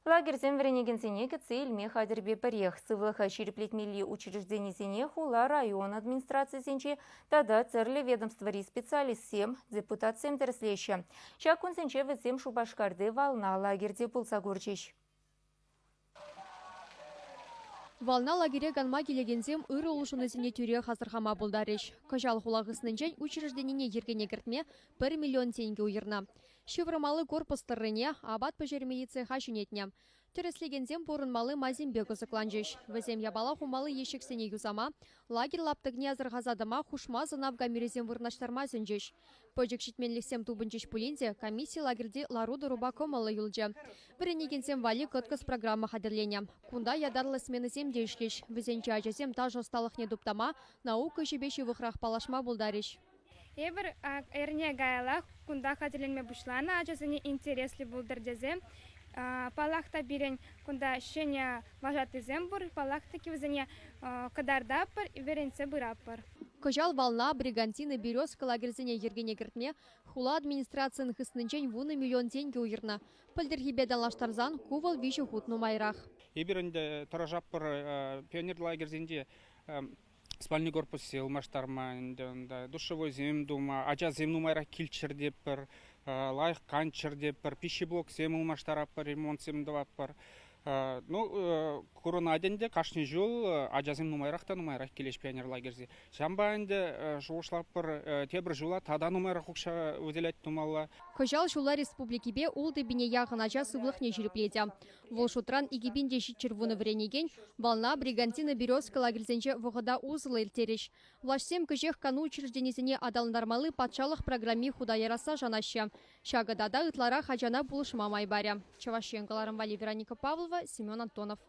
Лагерьсен вренегенсене кітсе илме хадербе пірех. Сывлыха череплетмели учрежденисене хула район администрациясенче тада церле ведомствори специалистсем, депутатсем тірслеші. Чак консенче візем шубашкарды вална лагерде пулса көрчеш. Вална лагере ганма келегензем ыры улшынызіне тюре хазырхама болдарыш. Кажал хулагысының жән учрежденине ергене кіртме 1 миллион тенге уйырна. Шевромалы корпустарыне абат пожермеи цеха жүнетне. Түріслегензем порынмалы мазимбе кызыкланжыш. Візем ябала хумалы ешексене юзама, лагер лаптыгне азырғазадыма хушма зынав гамерезем вырнаштарма зінжыш. Пөжік шитменліксем тубынчыш пулинзе комиссия лагерде ларуды руба комалы юлжы. Бірінегенсем вали көткіз программа хадерлене. Кунда ядарлы сменызем дейшлеш. Візенче ажазем та жосталық не дуптама, наука жебеші вықрақ палашма болдарыш. Эбір әрне гайлақ, кунда хадерленме бұшланы ажазыне интереслі болдар дезем. Палахта бирен кунда шене важатызем бур, палахта кивзене кадарда пар, веренце бұраппар. Кожал Вална, Бригантины, Березка лагерзене ергене кіртме, хула администрацияның хыснынчен вуны миллион тенге уйырна. Пілдіргебе далаштарзан кувал виші хутну майрақ. Ебірінде тұражаппыр пионер лагерзенде спальный корпус сылмаштарма, душевой земдума, ача земну майрақ килчер деппір, лайық канчер деппір, пищеблок земылмаштараппыр, ремонт земдаваппыр. Корона аденде кашны жол ажазым нумайрақта нумайрақ келеш пионер лагерзе. Шамба әнде жуышлаппыр тебір жола тада нумайрақ ұқша өделет тумалла. Кожал жула республикебе улды бине яғын ажа сывлықне жүріпледе. Волшутран игибинде житчервуны вренеген, Вална, Бригантина, Березка лагерзенче вғыда узылы илтереш. Влашсем кожех кану учрежденезіне адалындармалы патшалық программи худа яраса жанашы. Шагадада ытлара хажана булышма майбаря. Чавашенкаларым Вали Вероника Павлова, Семен Антонов.